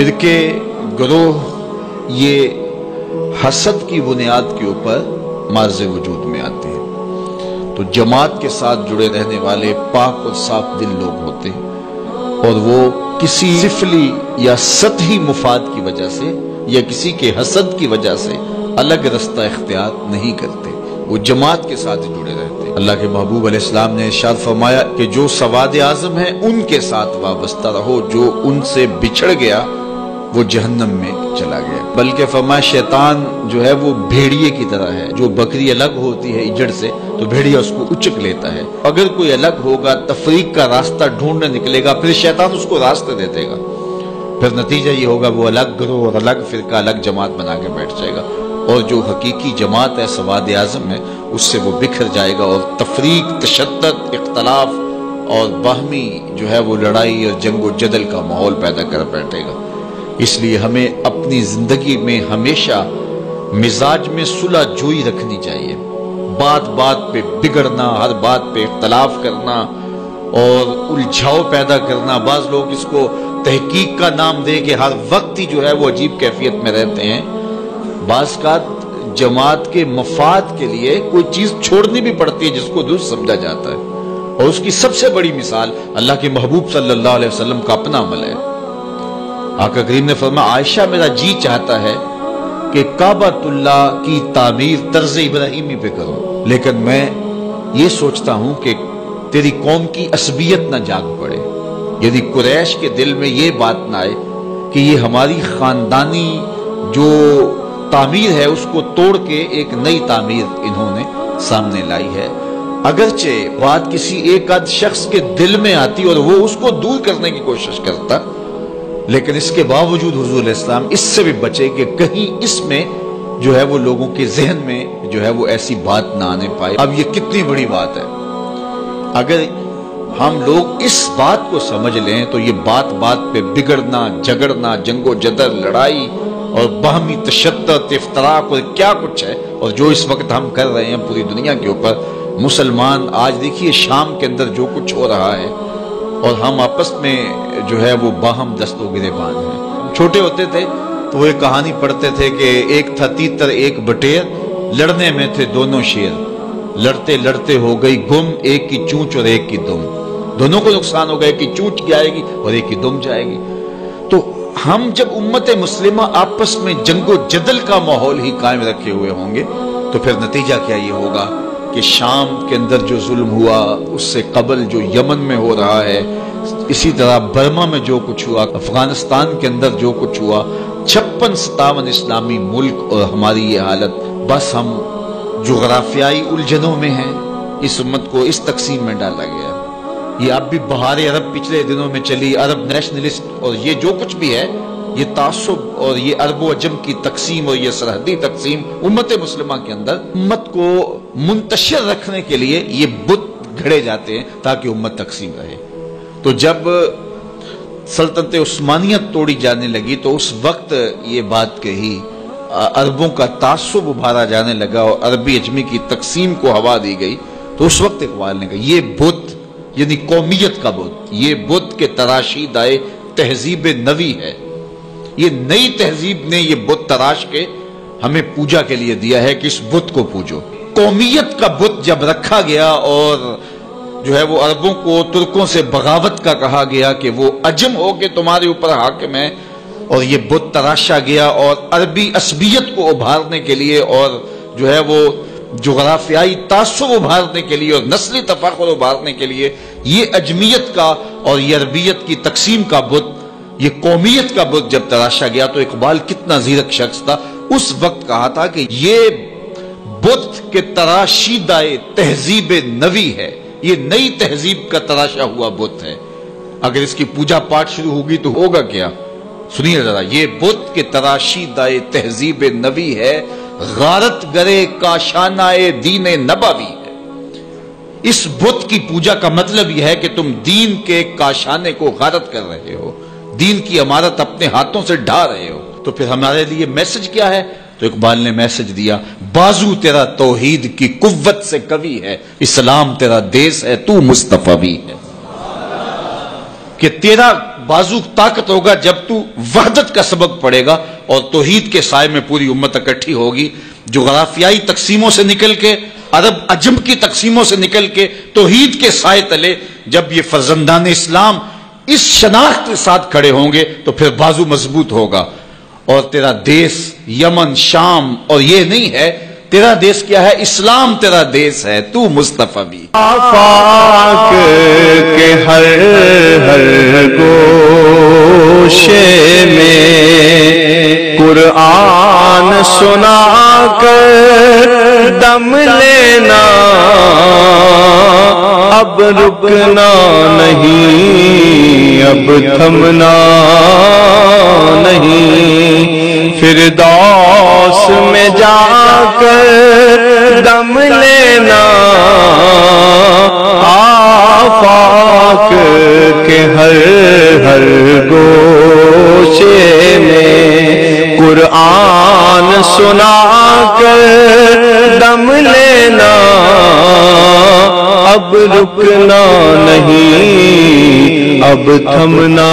فرقے گروہ یہ حسد کی بنیاد کے اوپر مارز وجود میں آتے ہیں، تو جماعت کے ساتھ جڑے رہنے والے پاک اور صاف دل لوگ ہوتے ہیں، اور وہ کسی سفلی یا سطحی مفاد کی وجہ سے یا کسی کے حسد کی وجہ سے الگ رستہ اختیار نہیں کرتے، وہ جماعت کے ساتھ جڑے رہتے ہیں۔ اللہ کے محبوب علیہ السلام نے ارشاد فرمایا کہ جو سواد اعظم ہیں ان کے ساتھ وابستہ رہو، جو ان سے بچھڑ گیا وہ جہنم میں چلا گیا۔ بلکہ فرمایا شیطان جو ہے وہ بھیڑیے کی طرح ہے، جو بکری الگ ہوتی ہے اجڑ سے تو بھیڑیا اس کو اچک لیتا ہے، اگر کوئی الگ ہوگا تفریق کا راستہ ڈھونڈنے نکلے گا، پھر شیطان اس کو راستہ دے دے گا، پھر نتیجہ یہ ہوگا وہ الگ گروہ اور الگ فرقہ الگ جماعت بنا کے بیٹھ جائے گا، اور جو حقیقی جماعت ہے سواد اعظم ہے اس سے وہ بکھر جائے گا، اور تفریق، تشدد، اختلاف اور باہمی جو ہے وہ لڑائی اور جنگ و جدل کا ماحول پیدا کر بیٹھے گا۔ اس لیے ہمیں اپنی زندگی میں ہمیشہ مزاج میں صلح جوئی رکھنی چاہیے، بات بات پہ بگڑنا، ہر بات پہ اختلاف کرنا اور الجھاؤ پیدا کرنا، بعض لوگ اس کو تحقیق کا نام دے کے ہر وقت ہی جو ہے وہ عجیب کیفیت میں رہتے ہیں۔ بعض کا جماعت کے مفاد کے لیے کوئی چیز چھوڑنی بھی پڑتی ہے جس کو درست سمجھا جاتا ہے، اور اس کی سب سے بڑی مثال اللہ کے محبوب صلی اللہ علیہ وسلم کا اپنا عمل ہے۔ آقا کریم نے فرمایا عائشہ میرا جی چاہتا ہے کہ کعبۃ اللہ کی تعمیر طرز ابراہیمی پہ کروں، لیکن میں یہ سوچتا ہوں کہ تیری قوم کی عصبیت نہ جاگ پڑے، یعنی قریش کے دل میں یہ بات نہ آئے کہ یہ ہماری خاندانی جو تعمیر ہے اس کو توڑ کے ایک نئی تعمیر انہوں نے سامنے لائی ہے۔ اگرچہ بات کسی ایک آدھ شخص کے دل میں آتی اور وہ اس کو دور کرنے کی کوشش کرتا، لیکن اس کے باوجود حضور علیہ السلام اس سے بھی بچے کہ کہیں اس میں جو ہے وہ لوگوں کے ذہن میں جو ہے وہ ایسی بات نہ آنے پائے۔ اب یہ کتنی بڑی بات ہے، اگر ہم لوگ اس بات کو سمجھ لیں تو یہ بات بات پہ بگڑنا، جھگڑنا، جنگ و جدل، لڑائی اور باہمی تشدد، افتراق اور کیا کچھ ہے، اور جو اس وقت ہم کر رہے ہیں پوری دنیا کے اوپر، مسلمان آج دیکھیے شام کے اندر جو کچھ ہو رہا ہے، اور ہم آپس میں جو ہے وہ باہم دست و گریبان ہیں۔ چھوٹے ہوتے تھے تو وہ ایک کہانی پڑھتے تھے کہ ایک تھا تیتر ایک بٹیر، لڑنے میں تھے دونوں شیر، لڑتے لڑتے ہو گئی گم، ایک کی چونچ اور ایک کی دم، دونوں کو نقصان ہو گیا، ایک کی چونچ جائے گی اور ایک کی دم جائے گی۔ تو ہم جب امت مسلمہ آپس میں جنگ و جدل کا ماحول ہی قائم رکھے ہوئے ہوں گے تو پھر نتیجہ کیا یہ ہوگا کہ شام کے اندر جو ظلم ہوا، اس سے قبل جو یمن میں ہو رہا ہے، اسی طرح برما میں جو کچھ ہوا، افغانستان کے اندر جو کچھ ہوا، 56-57 اسلامی ملک اور ہماری یہ حالت، بس ہم جغرافیائی الجھنوں میں ہیں۔ اس امت کو اس تقسیم میں ڈالا گیا۔ یہ اب بھی بہار عرب پچھلے دنوں میں چلی، عرب نیشنلسٹ اور یہ جو کچھ بھی ہے، یہ تعصب اور یہ عرب و عجم کی تقسیم اور یہ سرحدی تقسیم امت مسلمہ کے اندر امت کو منتشر رکھنے کے لیے یہ بت گھڑے جاتے ہیں تاکہ امت تقسیم رہے۔ تو جب سلطنت عثمانیت توڑی جانے لگی تو اس وقت یہ بات کہی، عربوں کا تعصب ابھارا جانے لگا اور عربی عجمی کی تقسیم کو ہوا دی گئی، تو اس وقت اقبال نے کہا یہ بت یعنی قومیت کا بت، یہ بت کے تراشی دائے تہذیب نوی ہے، یہ نئی تہذیب نے یہ بت تراش کے ہمیں پوجا کے لیے دیا ہے کہ اس بت کو پوجو۔ قومیت کا بت جب رکھا گیا اور جو ہے وہ عربوں کو ترکوں سے بغاوت کا کہا گیا کہ وہ عجم ہو کے تمہارے اوپر حاکم ہے، اور یہ بت تراشا گیا اور عربی عصبیت کو ابھارنے کے لیے اور جو ہے وہ جغرافیائی تعصب ابھارنے کے لیے اور نسلی تفاخر ابھارنے کے لیے یہ عجمیت کا اور یہ عربیت کی تقسیم کا بت، یہ قومیت کا بت جب تراشا گیا تو اقبال کتنا زیرک شخص تھا، اس وقت کہا تھا کہ یہ بت کے تراشیدہ تہذیب نوی ہے، یہ نئی تہذیب کا تراشا ہوا بت ہے، اگر اس کی پوجا پاٹ شروع ہوگی تو ہوگا کیا؟ سنیے ذرا، یہ بت کے تراشیدہ تہذیب نوی ہے، غارت گرے کاشانہ دین نبوی ہے۔ اس بت کی پوجا کا مطلب یہ ہے کہ تم دین کے کاشانے کو غارت کر رہے ہو، دین کی عمارت اپنے ہاتھوں سے ڈھا رہے ہو۔ تو پھر ہمارے لیے میسج کیا ہے؟ تو اقبال نے میسج دیا، بازو تیرا توحید کی قوت سے قوی ہے، اسلام تیرا دیس ہے، تو مصطفی ہے، کہ تیرا بازو طاقت ہوگا جب تو وحدت کا سبق پڑھے گا اور توحید کے سائے میں پوری امت اکٹھی ہوگی. جغرافیائی تقسیموں سے نکل کے، عرب عجم کی تقسیموں سے نکل کے توحید کے سائے تلے جب یہ فرزندان اسلام اس شناخت کے ساتھ کھڑے ہوں گے تو پھر بازو مضبوط ہوگا. اور تیرا دیس یمن، شام اور یہ نہیں ہے، تیرا دیس کیا ہے؟ اسلام تیرا دیس ہے، تو مصطفیٰ بھی. آفاق کے ہر ہر گوشے میں قرآن سنا کر دم لینا، اب رکنا نہیں، اب تھمنا نہیں. فردوس میں جا کر دم لینا، آفاق کے ہر ہر گوشے میں قرآن سنا کر دم لینا، اب رکنا نہیں، اب تھمنا